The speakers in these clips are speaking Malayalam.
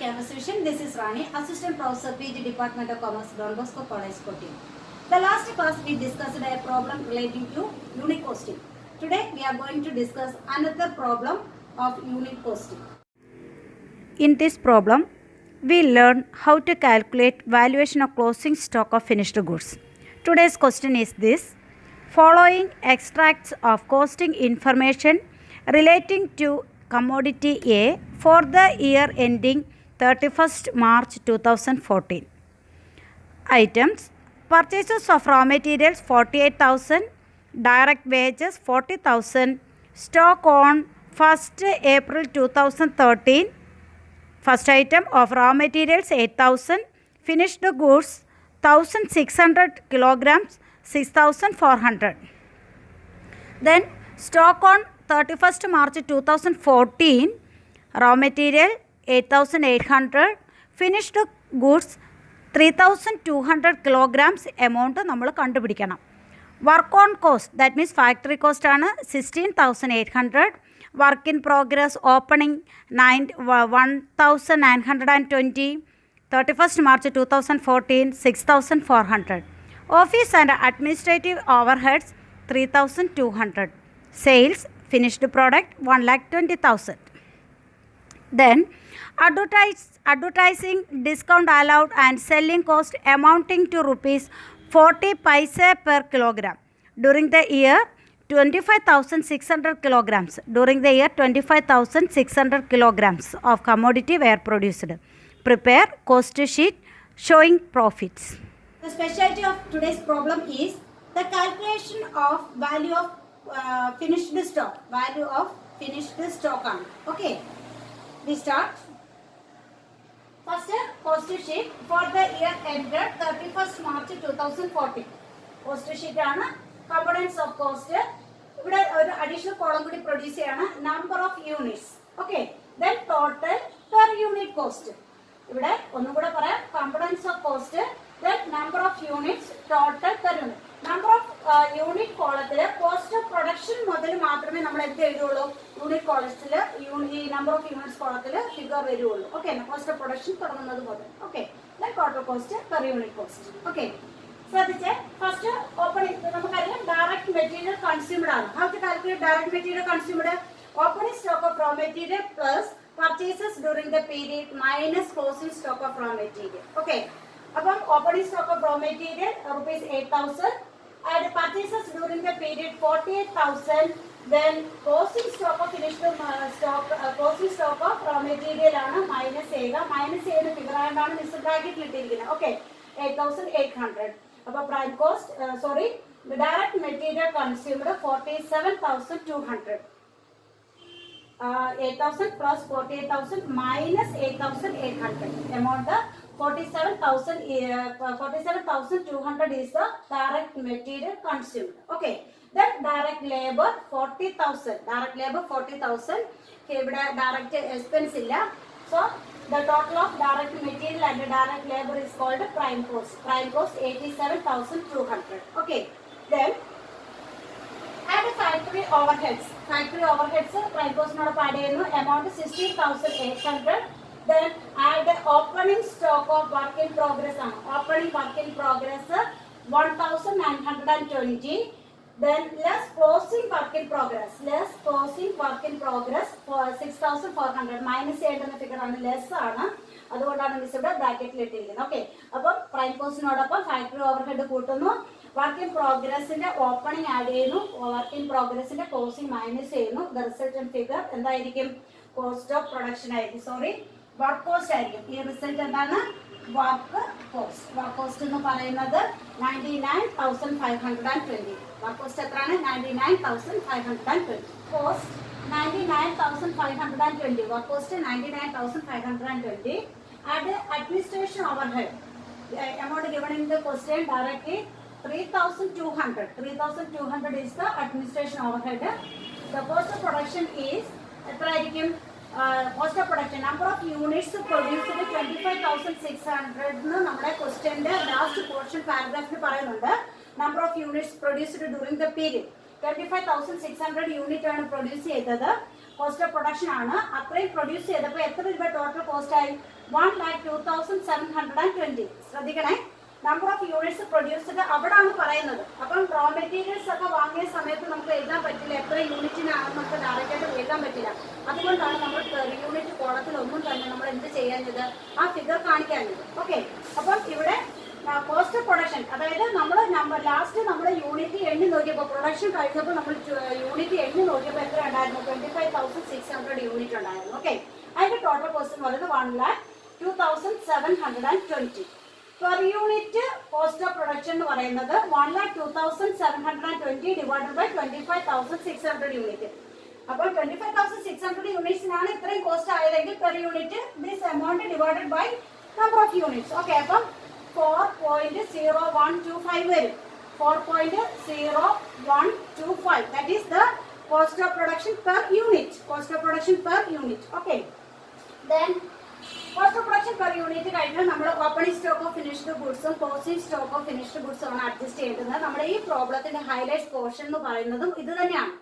Campus Vision. This is Rani, Assistant Professor PG Department of Commerce, Don Bosco College, Kotti. The last class we discussed a problem relating to unit costing. Today we are going to discuss another problem of unit costing. In this problem, we learn how to calculate valuation of closing stock of finished goods. Today's question is this: following extracts of costing information relating to commodity A for the year ending 31st March 2014. Items: purchases of raw materials 48,000, direct wages 40,000, stock on 1st April 2013. First item of raw materials 8,000, finished goods 1,600 kilograms 6,400. Then stock on 31st March 2014, raw material 8,800, finished goods 3,200 kilograms amount നമ്മൾ കണ്ടുപിടിക്കണം. Work on cost that means factory cost ആണ് 16,800. Work in progress opening 1,920. 31st March 2014 6,400. Office and administrative overheads 3,200. Sales finished product 1,20,000. Then advertising discount allowed and selling cost amounting to rupees 40 paise per kilogram during the year 25,600 kilograms. During the year 25,600 kilograms of commodity were produced. Prepare cost sheet showing profits. The specialty of today's problem is the calculation of value of finished stock. Value of finished stock. Okay, we start. First, cost sheet for the year ended 31st March 2014. Cost sheet ആണ് components of cost. ഇവിടെ ഒരു additional column കൂടി produce ചെയ്യാണ് number of units. Okay, then total per unit cost. ഇവിടെ ഒന്നും കൂടെ പറയാം components of cost, then number of units, total per unit. Number of unit കോളത്തിൽ കോസ്റ്റ് ഓഫ് പ്രൊഡക്ഷൻ മുതൽ മാത്രമേ നമ്മൾ എന്ത് എഴുതുള്ളൂ, യൂണിറ്റ് കോളത്തിൽ ഈ നമ്പർ ഓഫ് യൂണിറ്റ്സ് കോളത്തിൽ ഫിഗർ വരുള്ളൂ. ഓക്കെ, കോസ്റ്റ് ഓഫ് പ്രൊഡക്ഷൻ തുടങ്ങുന്നത് മുതൽ. Okay, total cost per unit cost. Okay, ശ്രദ്ധിച്ച് ഫസ്റ്റ് ഓപ്പണിംഗ് നമുക്കറിയാം ഡയറക്റ്റ് മെറ്റീരിയൽ കൺസ്യൂംഡ് ആണ്. How to calculate direct material consumed? Opening stock of raw material plus purchases during the period minus closing stock of raw material. Okay, അപ്പം opening stock of raw material rupees 8,000 and purchases during the period 48,000. Then closing stock of finished closing stock of raw material ആണ് മൈനസ് ചെയ്യുക. മൈനസ് ചെയ്യുന്ന ഫിഗർ ആയിട്ടാണ് മിസ് ബ്രാക്കറ്റിൽ ഇട്ടിരിക്കുന്നത്. ഓക്കെ, 8,800. അപ്പോൾ prime cost direct material consumed 47,200. 8,000 plus 48,000 minus 8,800. Amount the 47,200 is the direct material consumed. Okay, then direct labor 40,000. Direct labor 40,000. ഇവിടെ direct expense ഇല്ല. So the total of direct material and direct labor is called prime cost. Prime cost 87,200. Okay, then add factory overheads. Factory overheads prime cost നോടൊപ്പം ആഡ് ചെയ്യുന്നു. Amount 16,800. Then add opening stock of work in progress ആണ്. Opening work in progress 1,920. Then less closing work in progress. Less closing work in progress for 6,400. Minus ചെയ്യേണ്ടുന്ന ഫിഗർ ആണ്, ലെസ് ആണ്. അതുകൊണ്ടാണ് മിസ് ഇവിടെ ബ്രാക്കറ്റിൽ ഇട്ടിരിക്കുന്നത്. ഓക്കെ, അപ്പം പ്രൈം കോസ്റ്റിനോടൊപ്പം ഫാക്ടറി ഓവർഹെഡ് കൂട്ടുന്നു. വർക്ക് ഇൻ പ്രോഗ്രസിന്റെ ഓപ്പണിംഗ് ആഡ് ചെയ്യുന്നു. വർക്ക് ഇൻ പ്രോഗ്രസിന്റെ ക്ലോസിംഗ് മൈനസ് ചെയ്യുന്നു. ദ റിസൾട്ടന്റ് ഫിഗർ എന്തായിരിക്കും? കോസ്റ്റ് ഓഫ് പ്രൊഡക്ഷൻ ആയിരിക്കും. വർക്ക് കോസ്റ്റ് ആയിരിക്കും. ഈ റിസൾട്ട് എന്താണ്? Work cost. വർക്ക് കോസ്റ്റ് എന്ന് പറയുന്നത് 99,520. വർക്ക് കോസ്റ്റ് എത്രയാണ്? 99,520. Cost 99,520. Work cost 99,520. Add administration overhead. amount given in the question directly 3,200. 3,200 is the administration overhead. The cost of production is എത്രയായിരിക്കും? cost of production number of units produced 25,600 എന്ന് നമ്മുടെ ക്വസ്റ്റ്യന്റെ ലാസ്റ്റ് പോർഷൻ പാരഗ്രാഫിൽ പറയുന്നുണ്ട്. number of units produced during the period 25,600 unit ആണ് പ്രൊഡ്യൂസ് ചെയ്തത്. കോസ്റ്റ് ഓഫ് പ്രൊഡക്ഷൻ ആണ്. അത്രയും പ്രൊഡ്യൂസ് ചെയ്തപ്പോൾ എത്ര രൂപ ടോട്ടൽ കോസ്റ്റ് ആയി? 1,02,720. ശ്രദ്ധിക്കണേ, നമ്പർ ഓഫ് യൂണിറ്റ്സ് പ്രൊഡ്യൂസ്ഡ് അവിടാണ് പറയുന്നത്. അപ്പം റോ മെറ്റീരിയൽസ് ഒക്കെ വാങ്ങിയ സമയത്ത് നമുക്ക് എഴുതാൻ പറ്റില്ല, എത്ര യൂണിറ്റിനാണെന്ന് നമുക്ക് ഡയറക്റ്റ് ആയിട്ട് എഴുതാൻ പറ്റില്ല. അതുകൊണ്ടാണ് നമ്മൾ പെർ യൂണിറ്റ് കോളത്തിലൊന്നും തന്നെ നമ്മൾ എന്ത് ചെയ്യാഞ്ഞത്, ആ ഫിഗർ കാണിക്കാഞ്ഞത്. ഓക്കെ, അപ്പം ഇവിടെ കോസ്റ്റ് ഓഫ് പ്രൊഡക്ഷൻ, അതായത് നമ്മൾ ലാസ്റ്റ് നമ്മൾ യൂണിറ്റ് എണ്ണി നോക്കിയപ്പോൾ, പ്രൊഡക്ഷൻ കഴിഞ്ഞപ്പോൾ നമ്മൾ യൂണിറ്റ് എണ്ണി നോക്കിയപ്പോൾ എത്ര ഉണ്ടായിരുന്നു? 25,600 യൂണിറ്റ് ഉണ്ടായിരുന്നു. ഓക്കെ, അതിന്റെ ടോട്ടൽ കോസ്റ്റ് എന്ന് പറയുന്നത് 1,02,720. Per unit cost of production എന്ന് പറയുന്നത് 1,02,720 ഡിവൈഡഡ് ബൈ 25,600 യൂണിറ്റ്. അപ്പോൾ 25,600 യൂണിറ്റ്സിനാണ് ഇത്രയും കോസ്റ്റ് ആയതെങ്കിൽ per unit this amount divided by number of units. Okay, അപ്പം 4.0125 വരും. 4.0125, that is the cost of production per unit. Cost of production per unit. Okay, then cost of production per unit കഴിഞ്ഞാൽ നമ്മൾ ഓപ്പണിംഗ് സ്റ്റോക്ക് ഓഫ് ഫിനിഷ്ഡ് ഗുഡ്സും ക്ലോസിംഗ് സ്റ്റോക്ക് ഓഫ് ഫിനിഷ്ഡ് ഗുഡ്സും ആണ് അഡ്ജസ്റ്റ് ചെയ്യേണ്ടത്. നമ്മുടെ ഈ പ്രോബ്ലത്തിന്റെ ഹൈലൈറ്റ് പോർഷൻ എന്ന് പറയുന്നതും ഇത് തന്നെയാണ്.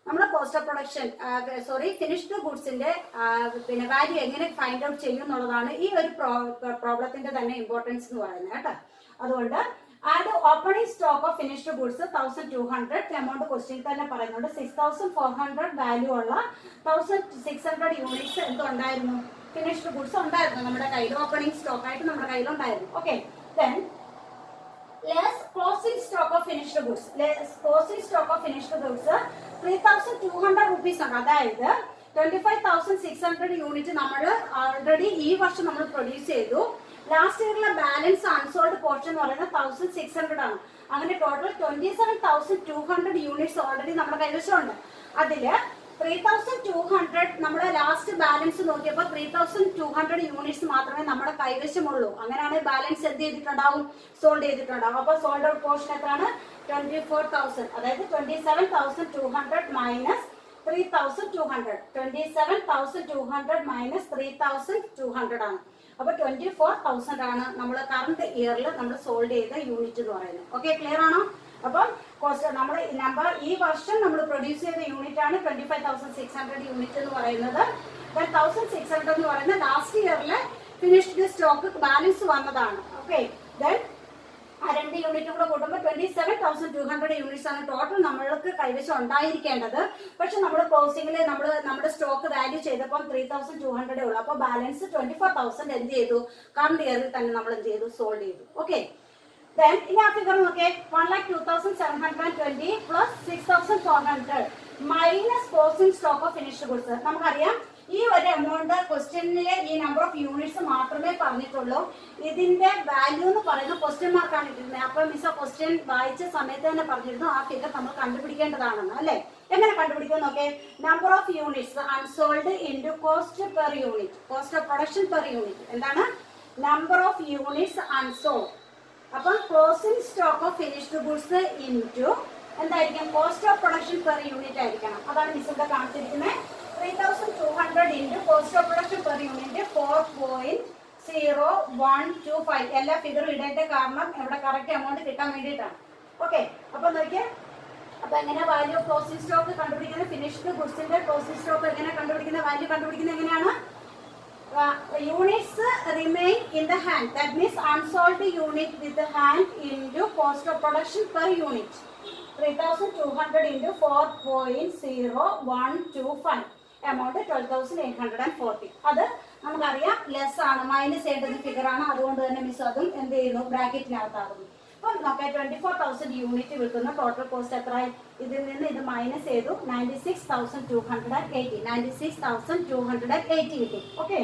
നമ്മുടെ കോസ്റ്റ് ഓഫ് പ്രൊഡക്ഷൻ ഫിനിഷ്ഡ് ഗുഡ്സിന്റെ പിന്നെ വാല്യൂ എങ്ങനെ ഫൈൻഡ് ഔട്ട് ചെയ്യും എന്നുള്ളതാണ് ഈ ഒരു പ്രോബ്ലത്തിന്റെ തന്നെ ഇമ്പോർട്ടൻസ് എന്ന് പറയുന്നത് കേട്ടോ. അതുകൊണ്ട് add opening stock of finished goods 1,200 amount question തന്നെ പറയുന്നുണ്ട്. 6,400 വാല്യൂ ഉള്ള 1,600 യൂണിറ്റ്സ് എന്തുണ്ടായിരുന്നു? ഫിനിഷ്ഡ് ഗുഡ്സ് ഉണ്ടായിരുന്നു നമ്മുടെ കയ്യിൽ, ഓപ്പണിംഗ് സ്റ്റോക്ക് ആയിട്ട് നമ്മുടെ കയ്യിലുണ്ടായിരുന്നു. Okay, then less closing stock of finished goods. Closing stock of finished goods 3,200 rupees ആണ്. അതായത് 25,600 യൂണിറ്റ് നമ്മൾ ഓൾറെഡി ഈ വർഷം നമ്മൾ പ്രൊഡ്യൂസ് ചെയ്തു. ലാസ്റ്റ് ഇയറിലെ ബാലൻസ് അൺസോൾഡ് പോർഷൻ എന്ന് പറയുന്നത് 1,600 ആണ്. അങ്ങനെ ടോട്ടൽ 27,200 യൂണിറ്റ്സ് ഓൾറെഡി നമ്മുടെ കൈവശമുണ്ട്. അതില് 3,200 നമ്മുടെ ലാസ്റ്റ് ബാലൻസ് നോക്കിയപ്പോൾ 3,200 യൂണിറ്റ്സ് മാത്രമേ നമ്മുടെ കൈവശമുള്ളൂ. അങ്ങനെയാണെങ്കിൽ ബാലൻസ് എന്ത് ചെയ്തിട്ടുണ്ടാവും? സോൾഡ് ചെയ്തിട്ടുണ്ടാവും. അപ്പൊ സോൾഡ് ഔട്ട് പോർഷൻ എത്രയാണ്? 24,000. അതായത് 27,200 മൈനസ് 3,200. 27,200 മൈനസ് 3,200 ആണ്. അപ്പൊ 24,000 ആണ് നമ്മൾ കറണ്ട് ഇയറിൽ നമ്മൾ സോൾഡ് ചെയ്ത യൂണിറ്റ് എന്ന് പറയുന്നത്. ഓക്കെ, ക്ലിയർ ആണോ? അപ്പം കോസ്റ്റ് നമ്മൾ നമ്പർ ഈ വർഷം നമ്മൾ പ്രൊഡ്യൂസ് ചെയ്ത യൂണിറ്റ് ആണ് 25,600 യൂണിറ്റ് എന്ന് പറയുന്നത്. 1,600 എന്ന് പറയുന്നത് ലാസ്റ്റ് ഇയറിലെ ഫിനിഷ്ഡ് സ്റ്റോക്ക് ബാലൻസ് വന്നതാണ്. ഓക്കെ, ദെൻ ആ 2 യൂണിറ്റ് കൂടെ കൂട്ടുമ്പോൾ 27,200 യൂണിറ്റ്സ് ആണ് ടോട്ടൽ നമ്മൾക്ക് കൈവശം ഉണ്ടായിരിക്കേണ്ടത്. പക്ഷെ നമ്മൾ ക്ലോസിംഗിൽ നമ്മുടെ സ്റ്റോക്ക് വാല്യൂ ചെയ്തപ്പോൾ 3,200 ഉള്ളൂ. അപ്പോൾ ബാലൻസ് 24,000 എന്ത് ചെയ്തു? കറണ്ട് ഇയറിൽ തന്നെ നമ്മൾ എന്ത് ചെയ്തു? സോൾഡ് ചെയ്തു. ഓക്കെ, then ഇനി ആ ഫിഗർ നോക്കിയേ, 1,02,720 plus 6,400 minus closing stock of finished goods. നമുക്കറിയാം ഈ ഒരു എമൗണ്ട് ക്വസ്റ്റ്യനിലെ ഈ നമ്പർ ഓഫ് യൂണിറ്റ്സ് മാത്രമേ പറഞ്ഞിട്ടുള്ളൂ. ഇതിന്റെ വാല്യൂ എന്ന് പറയുന്ന ക്വസ്റ്റ്യൻ മാർക്കാണ് ഇട്ടിരുന്നത്. അപ്പൊ മിസ് ക്വസ്റ്റ്യൻ വായിച്ച സമയത്ത് തന്നെ പറഞ്ഞിരുന്നു ആ ഫിഗർ നമ്മൾ കണ്ടുപിടിക്കേണ്ടതാണെന്ന്. അല്ലെ, എങ്ങനെ കണ്ടുപിടിക്കാൻ നോക്കേ? Number of units unsold into cost per unit, cost of production per unit. എന്താണ്? Number of units unsold. അപ്പം closing stock of finished goods into എന്തായിരിക്കും? Cost of production per unit ആയിരിക്കണം. അതാണ് മിസ് ഇവിടെ കാണിച്ചിരിക്കുന്നത്. 3,200 into cost of production per unit 4.0125. എല്ലാ ഫിഗറും ഇടേണ്ട കാരണം ഇവിടെ കറക്റ്റ് എമൗണ്ട് കിട്ടാൻ വേണ്ടിയിട്ടാണ്. ഓക്കെ, അപ്പൊ നോക്കിയേ, അപ്പൊ എങ്ങനെ വാല്യൂ ഓഫ് ക്ലോസിംഗ് സ്റ്റോക്ക് കണ്ടുപിടിക്കുന്നത്? ഫിനിഷ്ഡ് ഗുഡ്സിന്റെ ക്ലോസിംഗ് സ്റ്റോക്ക് എങ്ങനെ കണ്ടുപിടിക്കുന്ന? വാല്യൂ കണ്ടുപിടിക്കുന്നത് എങ്ങനെയാണ്? units remain in the hand, that means unsold unit with the hand into cost of production per unit. 3,200 into 4.0125, amount 12,840. അത് നമുക്കറിയാം ലെസ് ആണ്, മൈനസ് ചെയ്യേണ്ടത് ഫിഗർ ആണ്. അതുകൊണ്ട് തന്നെ മിസ് അതും എന്ത് ചെയ്യുന്നു? ബ്രാക്കറ്റിനകത്താകുന്നു. അപ്പം നോക്കാം, 24,000 യൂണിറ്റ് വിൽക്കുന്ന ടോട്ടൽ കോസ്റ്റ് എത്രയായി? ഇതിൽ നിന്ന് ഇത് മൈനസ് ചെയ്തു 96,280. 96,280 കിട്ടി. ഓക്കെ,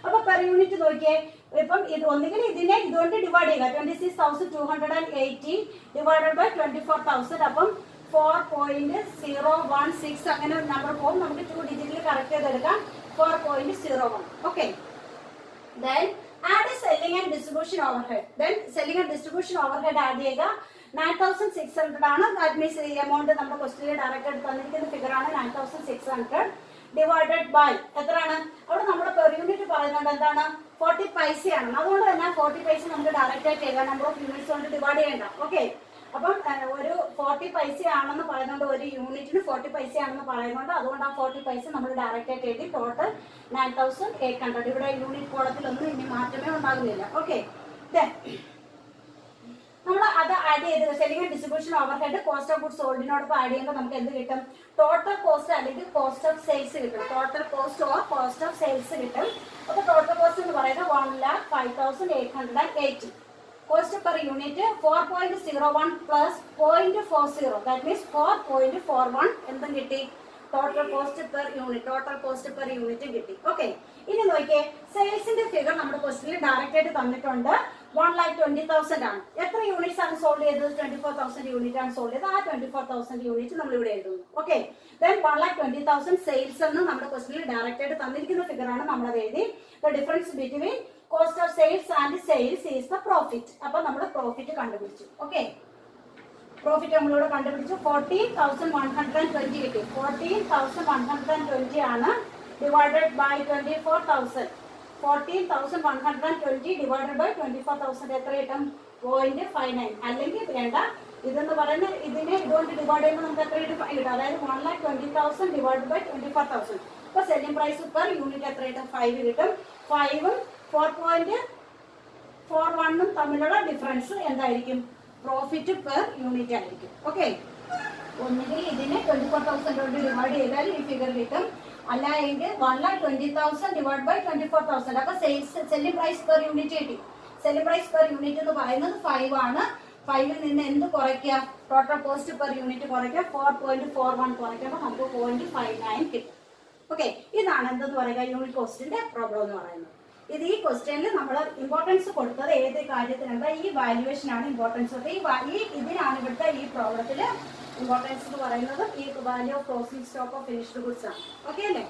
അപ്പൊ പെർ യൂണിറ്റ് നോക്കിയേ, ഇപ്പം ഇത് ഒന്നുകിൽ ഇതിനെ ഇതുകൊണ്ട് ഡിവൈഡ് ചെയ്യുക. 26,280 ഡിവൈഡഡ് ബൈ 24,000. അപ്പം 4.016 അങ്ങനെ ഒരു നമ്പർ പോകും. നമുക്ക് 2 ഡിജിറ്റിൽ കറക്റ്റ് ചെയ്തെടുക്കാം. 4.01. Okay, then add selling and distribution overhead. Then selling and distribution overhead add ചെയ്യുക. 9,600 ആണ്. ദാറ്റ് മീൻസ് ഈ എമൗണ്ട് നമ്മുടെ ക്വസ്റ്റ്യനിൽ ഡയറക്റ്റ് ആയിട്ട് തന്നിരിക്കുന്ന ഫിഗർ ആണ്. 9,600 ഡിവൈഡഡ് ബൈ എത്രയാണ്? അവിടെ നമ്മുടെ പെർ യൂണിറ്റ് പറയുന്നത് എന്താണ്? 40 പൈസയാണ്. അതുകൊണ്ട് തന്നെ 40 പൈസ നമുക്ക് ഡയറക്റ്റ് ആയിട്ട് ചെയ്യാം, നമ്പർ ഓഫ് യൂണിറ്റ്സ് കൊണ്ട് ഡിവൈഡ് ചെയ്യണ്ട. ഓക്കെ, അപ്പം ഒരു 40 പൈസയാണെന്ന് പറയുന്നുണ്ട്, ഒരു യൂണിറ്റിന് 40 പൈസയാണെന്ന് പറയുന്നുണ്ട്. അതുകൊണ്ട് ആ 40 പൈസ നമ്മൾ ഡയറക്റ്റ് ആയിട്ട് എഴുതി. ടോട്ടൽ 9800. ഇവിടെ യൂണിറ്റ് കോളത്തിലൊന്നും ഇനി മാറ്റമേ ഉണ്ടാകുന്നില്ല. ഓക്കെ, നമ്മൾ അത് ആഡ് ചെയ്ത് selling and distribution overhead cost of goods സോൾഡിനോടൊപ്പം ആഡ് ചെയ്യുമ്പോൾ നമുക്ക് എന്ത് കിട്ടും? ടോട്ടൽ കോസ്റ്റ് അല്ലെങ്കിൽ കോസ്റ്റ് ഓഫ് സെയിൽസ് കിട്ടും. Total cost or cost of sales കിട്ടും. അപ്പോൾ ടോട്ടൽ കോസ്റ്റ് എന്ന് പറയുന്നത് 1,05,880. Cost per unit 4.01 plus 0.40, that means 4.41 എന്തും കിട്ടി? ടോട്ടൽ കോസ്റ്റ് പെർ യൂണിറ്റ് കിട്ടി. ഓക്കെ, ഇനി നോക്കിയേ, സെയിൽസിന്റെ ഫിഗർ നമ്മുടെ ക്വസ്റ്റിനിൽ ഡയറക്റ്റ് ആയിട്ട് തന്നിട്ടുണ്ട്. 1,20,000 ആണ്. എത്ര യൂണിറ്റ്സ് ആണ് സോൾവ് ചെയ്തത്? 24,000 യൂണിറ്റ് ആണ് സോൾവ് ചെയ്തത്. ആ 24,000 യൂണിറ്റ് നമ്മൾ ഇവിടെ എഴുതുന്നു. ഓക്കെ, ദെൻ 1,20,000 സെയിൽസ് എന്ന് നമ്മുടെ ക്വസ്റ്റിനിൽ ഡയറക്റ്റ് ആയിട്ട് തന്നിരിക്കുന്ന ഫിഗർ ആണ്. നമ്മളത് എഴുതി. The difference between cost of sales and sales is the profit. അപ്പൊ നമ്മൾ പ്രോഫിറ്റ് കണ്ടുപിടിച്ചു. ഓക്കെ, പ്രോഫിറ്റ് നമ്മളിവിടെ കണ്ടുപിടിച്ചു. 14,120 കിട്ടി. 14,120 ആണ് ഡിവൈഡഡ് ബൈ 24,000. 14,120 ഡിവൈഡഡ് ബൈ 24,000 എത്ര കിട്ടും? 0.59. അല്ലെങ്കിൽ വേണ്ട, ഇതെന്ന് പറയുന്നത് ഇതിനെ ഇതുകൊണ്ട് ഡിവൈഡ് ചെയ്യുമ്പോൾ നമുക്ക് എത്ര കിട്ടും? കിട്ടും. അതായത് 1,20,000 ഡിവൈഡഡ് ബൈ 24,000. ഇപ്പൊ സെല്ലിംഗ് പ്രൈസ് പെർ യൂണിറ്റ് എത്ര കിട്ടും? 5 കിട്ടും. 5ഉം 4.41 തമ്മിലുള്ള ഡിഫറൻസ് എന്തായിരിക്കും? പ്രോഫിറ്റ് പെർ യൂണിറ്റ് ആയിരിക്കും. ഓക്കെ, ഒന്നുകിൽ ഇതിനെ 24,000 കൊണ്ട് ഡിവൈഡ് ചെയ്താൽ ഈ ഫിഗർ കിട്ടും, അല്ല എങ്കിൽ 1,20,000 ഡിവൈഡ് ബൈ 24,000. അപ്പൊ സെല്ലിംഗ് പ്രൈസ് പെർ യൂണിറ്റ് കിട്ടി. സെല്ലിംഗ് പ്രൈസ് പെർ യൂണിറ്റ് എന്ന് പറയുന്നത് 5 ആണ്. 5ൽ നിന്ന് എന്ത് കുറയ്ക്കുക? ടോട്ടൽ കോസ്റ്റ് പെർ യൂണിറ്റ് കുറയ്ക്കുക. 4.41 കുറയ്ക്കുമ്പോൾ നമുക്ക് 0.59 കിട്ടും. ഓക്കെ, ഇതാണ് എന്തെന്ന് പറയുക യൂണിറ്റ് കോസ്റ്റിന്റെ പ്രോബ്ലം എന്ന് പറയുന്നത്. ഇത് ഈ ക്വസ്റ്റ്യനിൽ നമ്മൾ ഇമ്പോർട്ടൻസ് കൊടുത്തത് ഏത് കാര്യത്തിനെന്താ? ഈ വാല്യുവേഷൻ ആണ് ഇമ്പോർട്ടൻസ് കൊടുത്തത്. ഇതിനാണ് ഇവിടുത്തെ ഈ പ്രോബ്ലത്തിൽ ഇമ്പോർട്ടൻസ് എന്ന് പറയുന്നത് ഈ value of closing stock of finished goods ആണ്. ഓക്കെ അല്ലേ?